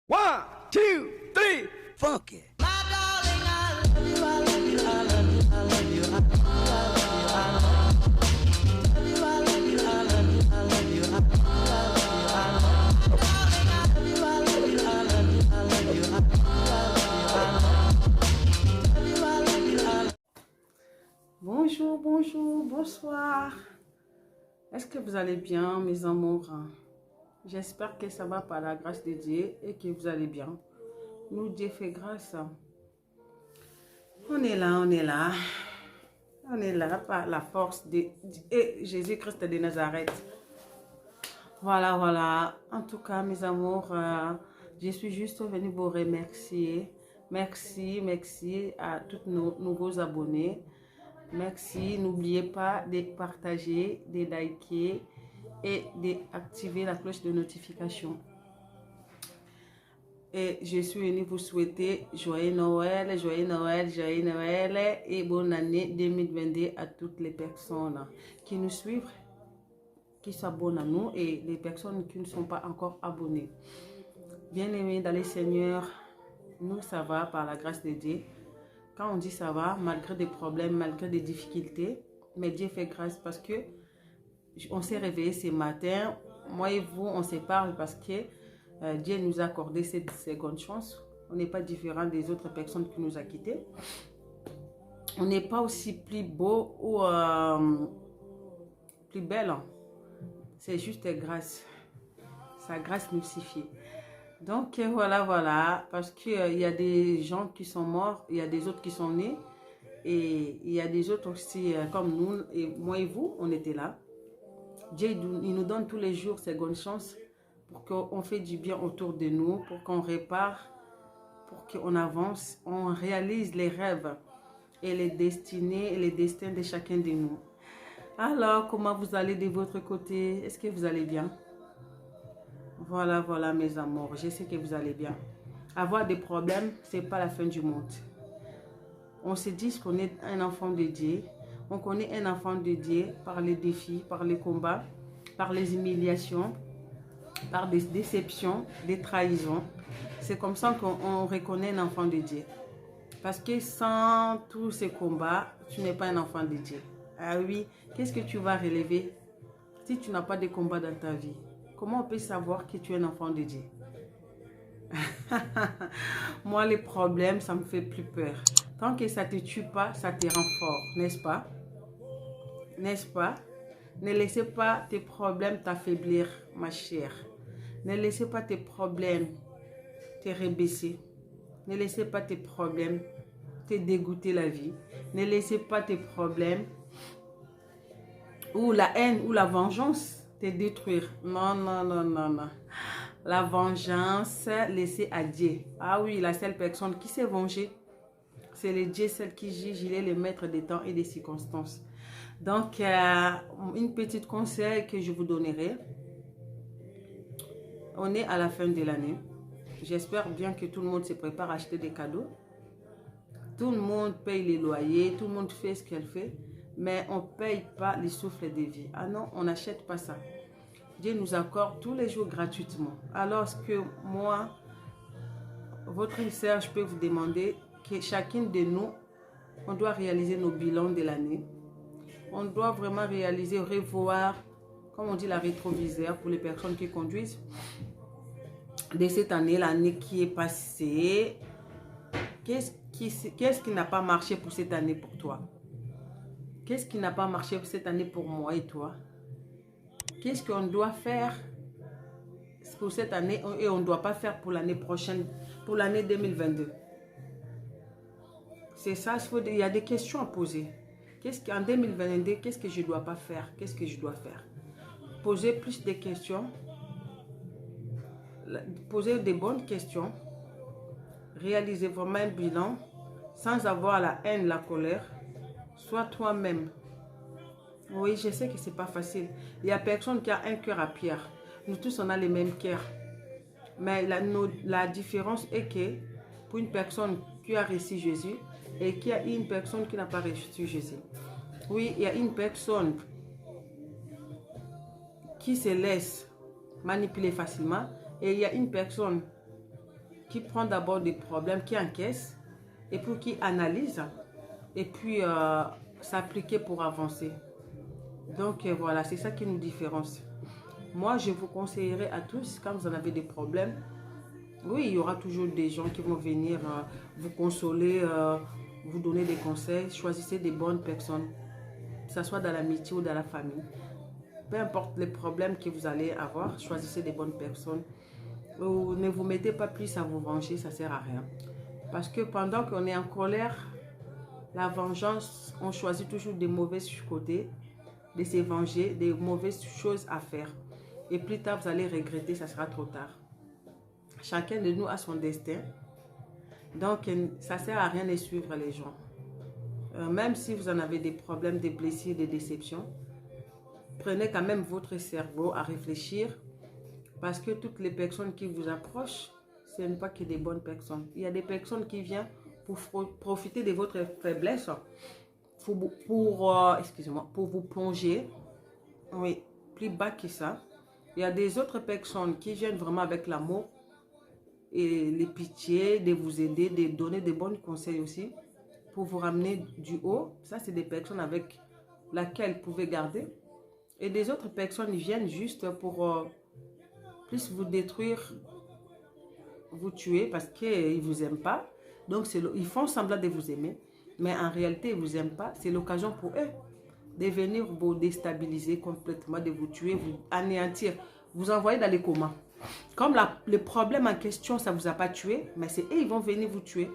One, two, three, funky. Bonjour, bonjour, bonsoir. Est-ce que vous allez bien, mes amours? J'espère que ça va par la grâce de Dieu et que vous allez bien. Nous, Dieu fait grâce. On est là, on est là. On est là par la force de Jésus-Christ de Nazareth. Voilà, voilà. En tout cas, mes amours, je suis juste venue vous remercier. Merci à tous nos nouveaux abonnés. Merci. N'oubliez pas de partager, de liker et d'activer la cloche de notification. Et je suis venue vous souhaiter joyeux Noël, joyeux Noël, joyeux Noël et bonne année 2022 à toutes les personnes qui nous suivent, qui s'abonnent à nous et les personnes qui ne sont pas encore abonnées. Bien-aimés dans les Seigneurs, nous ça va par la grâce de Dieu. Quand on dit ça va, malgré des problèmes, malgré des difficultés, mais Dieu fait grâce parce que on s'est réveillé ce matin. Moi et vous, on se parle parce que Dieu nous a accordé cette seconde chance. On n'est pas différent des autres personnes qui nous ont quittés. On n'est pas aussi plus beau ou plus belle. C'est juste grâce. Sa grâce nous suffit. Donc voilà. Parce qu'il y a des gens qui sont morts, il y a des autres qui sont nés. Et il y a des autres aussi comme nous. Et moi et vous, on était là. Dieu, il nous donne tous les jours seconde chance pour qu'on fait du bien autour de nous, pour qu'on répare, pour qu'on avance, on réalise les rêves et les destinées et les destins de chacun de nous. Alors, comment vous allez de votre côté? Est-ce que vous allez bien? Voilà, mes amours, je sais que vous allez bien. Avoir des problèmes, ce n'est pas la fin du monde. On se dit qu'on est un enfant de Dieu. On connaît un enfant de Dieu par les défis, par les combats, par les humiliations, par des déceptions, des trahisons. C'est comme ça qu'on reconnaît un enfant de Dieu. Parce que sans tous ces combats, tu n'es pas un enfant de Dieu. Ah oui, qu'est-ce que tu vas relever si tu n'as pas de combat dans ta vie? Comment on peut savoir que tu es un enfant de Dieu? Moi, les problèmes, ça me fait plus peur. Tant que ça ne te tue pas, ça te rend fort, n'est-ce pas? N'est-ce pas? Ne laissez pas tes problèmes t'affaiblir, ma chère. Ne laissez pas tes problèmes te rabaisser. Ne laissez pas tes problèmes te dégoûter la vie. Ne laissez pas tes problèmes ou la haine ou la vengeance te détruire. Non. La vengeance, laissez à Dieu. Ah oui, la seule personne qui s'est vengée, c'est le Dieu, celle qui juge, il est le maître des temps et des circonstances. Donc, une petite conseil que je vous donnerai. On est à la fin de l'année. J'espère bien que tout le monde se prépare à acheter des cadeaux. Tout le monde paye les loyers, tout le monde fait ce qu'elle fait, mais on ne paye pas les souffles de vie. Ah non, on n'achète pas ça. Dieu nous accorde tous les jours gratuitement. Alors que moi, votre sœur, je peux vous demander que chacune de nous, on doit réaliser nos bilans de l'année. On doit vraiment réaliser, revoir, comme on dit, la rétroviseur pour les personnes qui conduisent. De cette année, l'année qui est passée, qu'est-ce qui n'a pas marché pour cette année pour toi? Qu'est-ce qui n'a pas marché pour cette année pour moi et toi? Qu'est-ce qu'on doit faire pour cette année et on ne doit pas faire pour l'année prochaine, pour l'année 2022? C'est ça, il y a des questions à poser. En 2022, qu'est-ce que je ne dois pas faire? Qu'est-ce que je dois faire? Poser plus de questions. Poser des bonnes questions. Réaliser vraiment un bilan sans avoir la haine, la colère. Sois toi-même. Oui, je sais que ce n'est pas facile. Il n'y a personne qui a un cœur à pierre. Nous tous, on a les mêmes cœurs. Mais la différence est que pour une personne qui a reçu Jésus et qu'il y a une personne qui n'a pas reçu Jésus. Oui, il y a une personne qui se laisse manipuler facilement et il y a une personne qui prend d'abord des problèmes, qui encaisse, et puis qui analyse, et puis s'appliquer pour avancer. Donc voilà, c'est ça qui nous différencie. Moi, je vous conseillerais à tous, quand vous en avez des problèmes, oui, il y aura toujours des gens qui vont venir vous consoler, vous donner des conseils. Choisissez des bonnes personnes, que ce soit dans l'amitié ou dans la famille. Peu importe les problèmes que vous allez avoir, choisissez des bonnes personnes. Ne vous mettez pas plus à vous venger, ça ne sert à rien. Parce que pendant qu'on est en colère, la vengeance, on choisit toujours des mauvais côtés, de se venger, des mauvaises choses à faire. Et plus tard, vous allez regretter, ça sera trop tard. Chacun de nous a son destin. Donc, ça ne sert à rien de suivre les gens. Même si vous en avez des problèmes, des blessures, des déceptions, prenez quand même votre cerveau à réfléchir. Parce que toutes les personnes qui vous approchent, ce n'est pas que des bonnes personnes. Il y a des personnes qui viennent pour profiter de votre faiblesse, pour vous plonger, oui, plus bas que ça. Il y a des autres personnes qui viennent vraiment avec l'amour et les pitiés, de vous aider, de donner des bons conseils aussi, pour vous ramener du haut. Ça, c'est des personnes avec lesquelles vous pouvez garder. Et des autres personnes viennent juste pour plus vous détruire, vous tuer, parce qu'ils ne vous aiment pas. Donc, ils font semblant de vous aimer, mais en réalité, ils ne vous aiment pas. C'est l'occasion pour eux de venir vous déstabiliser complètement, de vous tuer, vous anéantir, vous envoyer dans les comas. Comme le problème en question, ça ne vous a pas tué, mais c'est eux, ils vont venir vous tuer.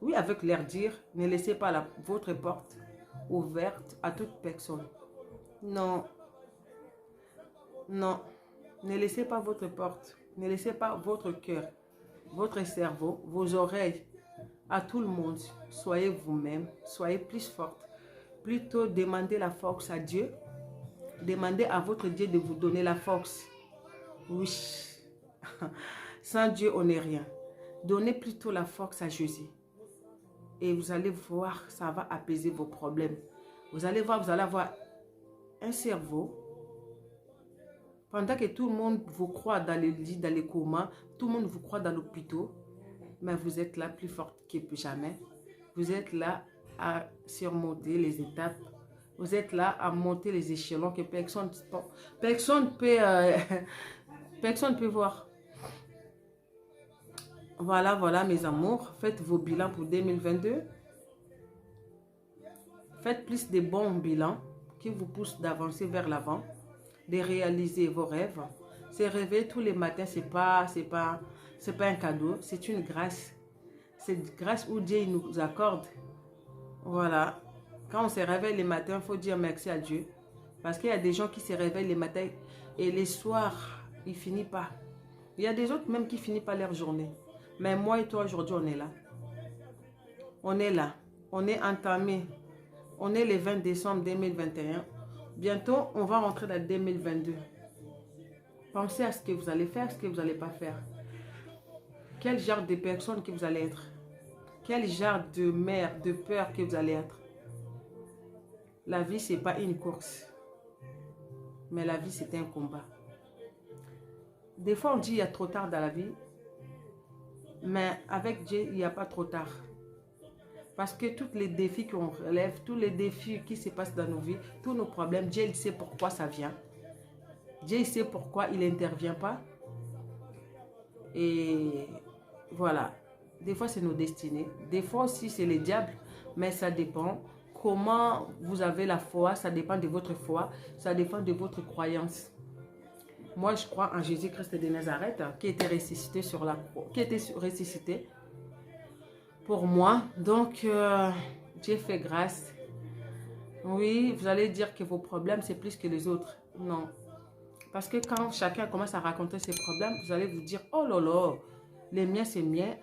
Oui, avec leur dire, ne laissez pas votre porte ouverte à toute personne. Non. Non. Ne laissez pas votre porte, ne laissez pas votre cœur, votre cerveau, vos oreilles à tout le monde. Soyez vous-même, soyez plus forte. Plutôt demandez la force à Dieu. Demandez à votre Dieu de vous donner la force. Oui. Sans Dieu, on n'est rien. Donnez plutôt la force à Jésus. Et vous allez voir, ça va apaiser vos problèmes. Vous allez voir, vous allez avoir un cerveau. Pendant que tout le monde vous croit dans les lits, dans les comas, tout le monde vous croit dans l'hôpital, mais vous êtes là plus forte que jamais. Vous êtes là à surmonter les étapes. Vous êtes là à monter les échelons que personne peut voir. Voilà mes amours. Faites vos bilans pour 2022. Faites plus de bons bilans qui vous poussent d'avancer vers l'avant, de réaliser vos rêves. Se réveiller tous les matins, c'est pas un cadeau, c'est une grâce. C'est une grâce où Dieu nous accorde. Voilà. Quand on se réveille les matins, il faut dire merci à Dieu. Parce qu'il y a des gens qui se réveillent les matins et les soirs, ils ne finissent pas. Il y a des autres même qui ne finissent pas leur journée. Mais moi et toi, aujourd'hui, on est là. On est là. On est entamé. On est le 20 décembre 2021. Bientôt, on va rentrer dans 2022. Pensez à ce que vous allez faire, ce que vous n'allez pas faire. Quel genre de personne que vous allez être. Quel genre de mère, de peur que vous allez être. La vie, ce n'est pas une course. Mais la vie, c'est un combat. Des fois, on dit qu'il y a trop tard dans la vie. Mais avec Dieu, il n'y a pas trop tard. Parce que tous les défis qu'on relève, tous les défis qui se passent dans nos vies, tous nos problèmes, Dieu il sait pourquoi ça vient. Dieu il sait pourquoi il n'intervient pas. Et voilà. Des fois, c'est nos destinées. Des fois aussi, c'est le diable. Mais ça dépend. Comment vous avez la foi, ça dépend de votre foi. Ça dépend de votre croyance. Moi, je crois en Jésus-Christ de Nazareth qui était ressuscité sur la croix, qui était ressuscité pour moi. Donc, Dieu fait grâce. Oui, vous allez dire que vos problèmes, c'est plus que les autres. Non. Parce que quand chacun commence à raconter ses problèmes, vous allez vous dire, oh là là, les miens, c'est miens.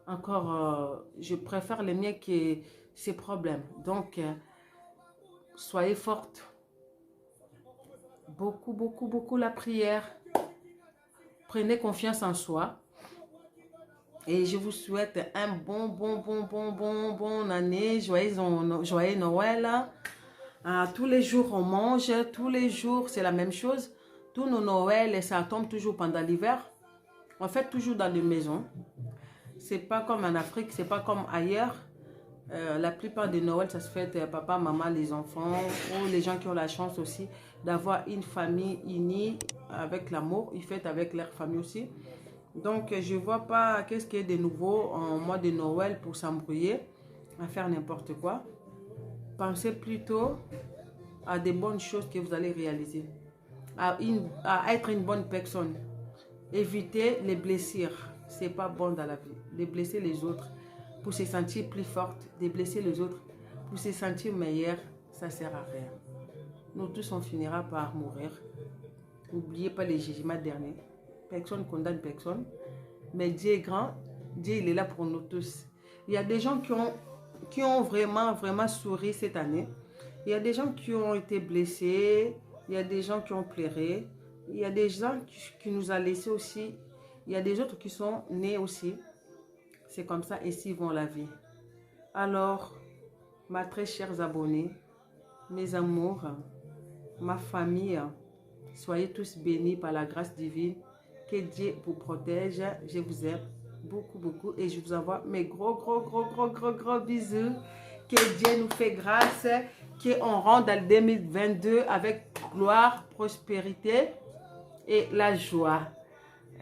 Encore, je préfère les miens que ces problèmes. Donc, soyez forte. Beaucoup, beaucoup, beaucoup la prière. Prenez confiance en soi. Et je vous souhaite un bon année. Joyeux Noël. Tous les jours, on mange. Tous les jours, c'est la même chose. Tous nos Noëls, ça tombe toujours pendant l'hiver. On fait toujours dans les maisons. C'est pas comme en Afrique, c'est pas comme ailleurs. La plupart des Noëls, ça se fait papa, maman, les enfants, ou les gens qui ont la chance aussi d'avoir une famille unie avec l'amour. Ils fêtent avec leur famille aussi. Donc, je ne vois pas qu'est-ce qu'il y a de nouveau en mois de Noël pour s'embrouiller, à faire n'importe quoi. Pensez plutôt à des bonnes choses que vous allez réaliser, à être une bonne personne. Évitez les blessures. Ce n'est pas bon dans la vie. De blesser les autres pour se sentir plus forte, de blesser les autres pour se sentir meilleure, ça ne sert à rien. Nous tous, on finira par mourir. N'oubliez pas les jugements derniers. Personne ne condamne personne. Mais Dieu est grand. Dieu, il est là pour nous tous. Il y a des gens qui ont vraiment souri cette année. Il y a des gens qui ont été blessés. Il y a des gens qui ont pleuré. Il y a des gens qui nous ont laissés aussi. Il y a des autres qui sont nés aussi. C'est comme ça, ici vont la vie. Alors, ma très chers abonnés, mes amours, ma famille, soyez tous bénis par la grâce divine. Que Dieu vous protège. Je vous aime beaucoup et je vous envoie mes gros bisous. Que Dieu nous fait grâce, qu'on rentre dans le 2022 avec gloire, prospérité et la joie.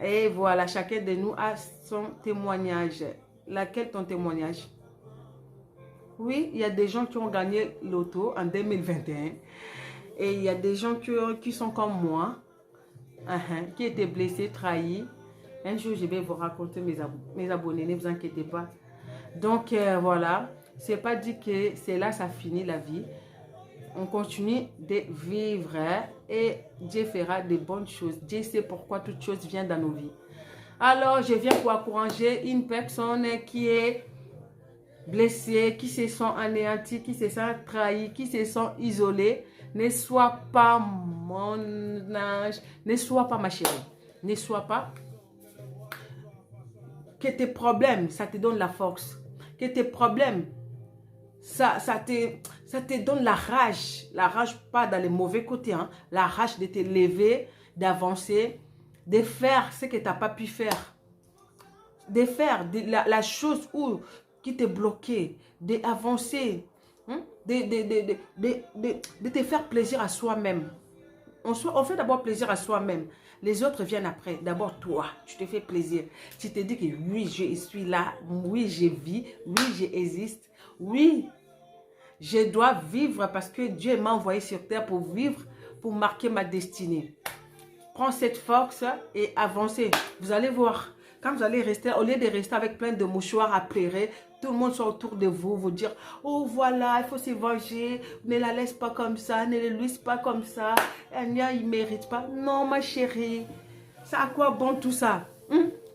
Et voilà, chacun de nous a son témoignage. Laquelle ton témoignage? Oui, il y a des gens qui ont gagné l'auto en 2021. Et il y a des gens qui sont comme moi, qui étaient blessés, trahis. Un jour, je vais vous raconter mes abonnés, ne vous inquiétez pas. Donc, voilà. C'est pas dit que c'est là, ça finit la vie. On continue de vivre et Dieu fera de bonnes choses. Dieu sait pourquoi toute chose vient dans nos vies. Alors, je viens pour encourager une personne qui est blessée, qui se sent anéantie, qui se sent trahie, qui se sent isolée. Ne sois pas mon ange, ne sois pas ma chérie. Ne sois pas. Que tes problèmes, ça te donne la force. Que tes problèmes, ça te donne la rage. La rage, pas dans les mauvais côtés. Hein. La rage de te lever, d'avancer, de faire ce que tu n'as pas pu faire. De faire la chose qui te bloquait. D'avancer. Hein? De te faire plaisir à soi-même. On fait d'abord plaisir à soi-même. Les autres viennent après. D'abord, toi, tu te fais plaisir. Tu te dis que oui, je suis là. Oui, je vis. Oui, j'existe. Oui, je dois vivre parce que Dieu m'a envoyé sur terre pour vivre, pour marquer ma destinée. Prends cette force et avancez. Vous allez voir. Quand vous allez rester, au lieu de rester avec plein de mouchoirs à pleurer, tout le monde soit autour de vous, vous dire, oh voilà, il faut se venger, ne la laisse pas comme ça, ne le laisse pas comme ça, il ne mérite pas. Non, ma chérie, ça à quoi bon tout ça?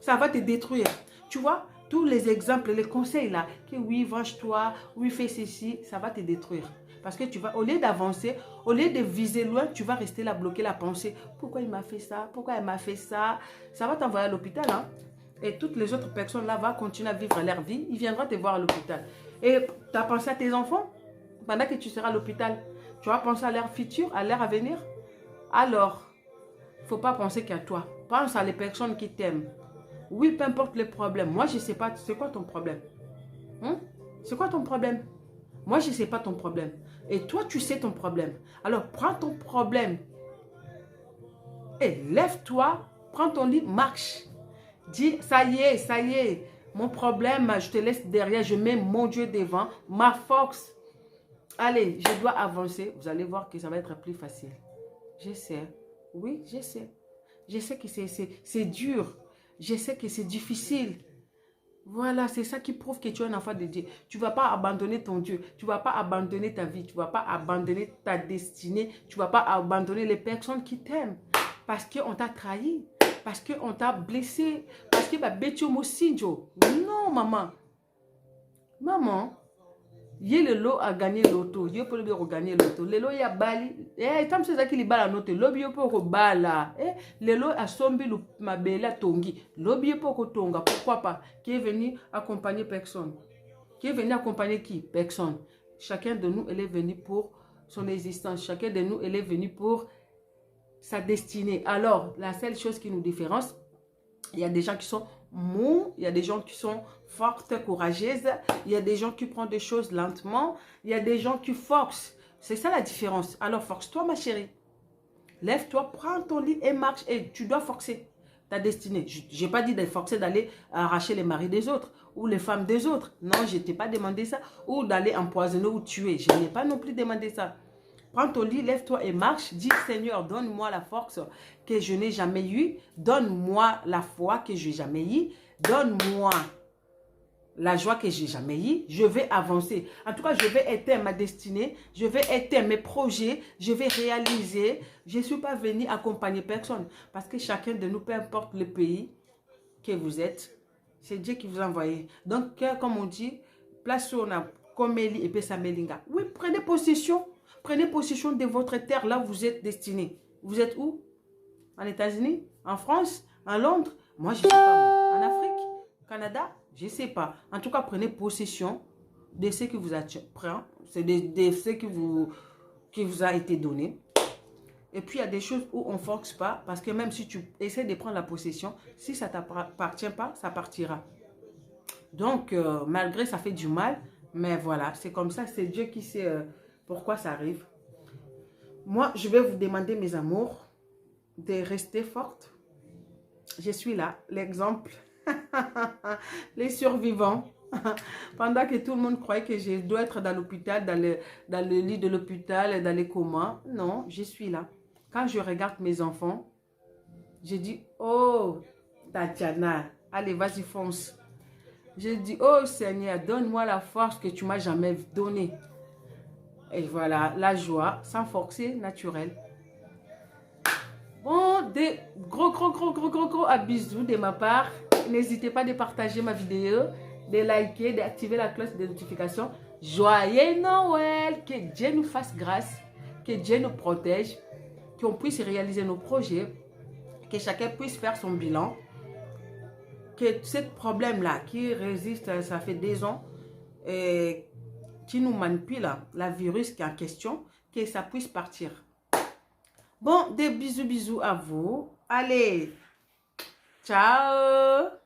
Ça va te détruire. Tu vois, tous les exemples, les conseils là, que oui, venge-toi, oui, fais ceci, ça va te détruire. Parce que tu vas, au lieu d'avancer, au lieu de viser loin, tu vas rester là, bloquer la pensée. Pourquoi il m'a fait ça? Pourquoi elle m'a fait ça? Ça va t'envoyer à l'hôpital, hein? Et toutes les autres personnes là vont continuer à vivre leur vie. Ils viendront te voir à l'hôpital. Et tu as pensé à tes enfants? Pendant que tu seras à l'hôpital, tu vas penser à leur futur, à leur avenir? Alors, il ne faut pas penser qu'à toi. Pense à les personnes qui t'aiment. Oui, peu importe les problèmes. Moi, je ne sais pas. C'est quoi ton problème? C'est quoi ton problème? Moi, je ne sais pas ton problème. Et toi, tu sais ton problème. Alors, prends ton problème. Et lève-toi, prends ton lit, marche. Dis, ça y est, mon problème, je te laisse derrière, je mets mon Dieu devant, ma force. Allez, je dois avancer. Vous allez voir que ça va être plus facile. Je sais. Oui, je sais. Je sais que c'est dur. Je sais que c'est difficile. Voilà, c'est ça qui prouve que tu es un enfant de Dieu. Tu ne vas pas abandonner ton Dieu. Tu ne vas pas abandonner ta vie. Tu ne vas pas abandonner ta destinée. Tu ne vas pas abandonner les personnes qui t'aiment. Parce qu'on t'a trahi. Parce qu'on t'a blessé. Parce que Betio Mosinjo. Non, maman. Maman. Yé le lot a gagné l'auto. Yé peut le regagner l'auto. Le lot y a bali. Eh, tam se zaki li bala note. Lobi yo peut bala. Eh, le lot a sombi ma belle tongi. Lobi yo peut tonga. Pourquoi pas? Qui est venu accompagner personne. Qui est venu accompagner qui? Personne. Chacun de nous, elle est venu pour son existence. Chacun de nous, elle est venu pour sa destinée. Alors, la seule chose qui nous différencie, il y a des gens qui sont mous, il y a des gens qui sont fortes, courageuses, il y a des gens qui prennent des choses lentement, il y a des gens qui forcent. C'est ça la différence. Alors force-toi ma chérie. Lève-toi, prends ton lit et marche. Et tu dois forcer ta destinée. Je n'ai pas dit de forcer d'aller arracher les maris des autres ou les femmes des autres. Non, je ne t'ai pas demandé ça. Ou d'aller empoisonner ou tuer. Je n'ai pas non plus demandé ça. Prends ton lit, lève-toi et marche. Dis, Seigneur, donne-moi la force que je n'ai jamais eue. Donne-moi la foi que je n'ai jamais eue. Donne-moi la joie que j'ai jamais eue. Je vais avancer. En tout cas, je vais éteindre ma destinée. Je vais éteindre mes projets. Je vais réaliser. Je ne suis pas venue accompagner personne. Parce que chacun de nous, peu importe le pays que vous êtes, c'est Dieu qui vous a envoyé. Donc, comme on dit, place sur la Komélie et Pesamelinga. Oui, prenez possession. Prenez possession de votre terre, là où vous êtes destiné. Vous êtes où? En États-Unis? En France? En Londres? Moi, je ne sais pas. En Afrique? Au Canada? Je ne sais pas. En tout cas, prenez possession de ce qui vous a c'est de ce qui vous a été donné. Et puis, il y a des choses où on ne force pas, parce que même si tu essaies de prendre la possession, si ça ne t'appartient pas, ça partira. Donc, malgré ça fait du mal, mais voilà, c'est comme ça, c'est Dieu qui sait pourquoi ça arrive. Moi, je vais vous demander, mes amours, de rester forte. Je suis là, l'exemple. Les survivants. Pendant que tout le monde croyait que je dois être dans l'hôpital, dans le lit de l'hôpital, dans les comas. Non, je suis là. Quand je regarde mes enfants, je dis, oh, Tatiana, allez, vas-y, fonce. Je dis, oh Seigneur, donne-moi la force que tu m'as jamais donnée. Et voilà, la joie, sans forcer, naturelle. Bon, des gros bisous de ma part. N'hésitez pas de partager ma vidéo, de liker, d'activer la cloche de notification. Joyeux Noël! Que Dieu nous fasse grâce, que Dieu nous protège, qu'on puisse réaliser nos projets, que chacun puisse faire son bilan, que ce problème-là qui résiste, ça fait des ans, et qui nous manipule, la virus qui est en question, que ça puisse partir. Bon, des bisous à vous. Allez, ciao!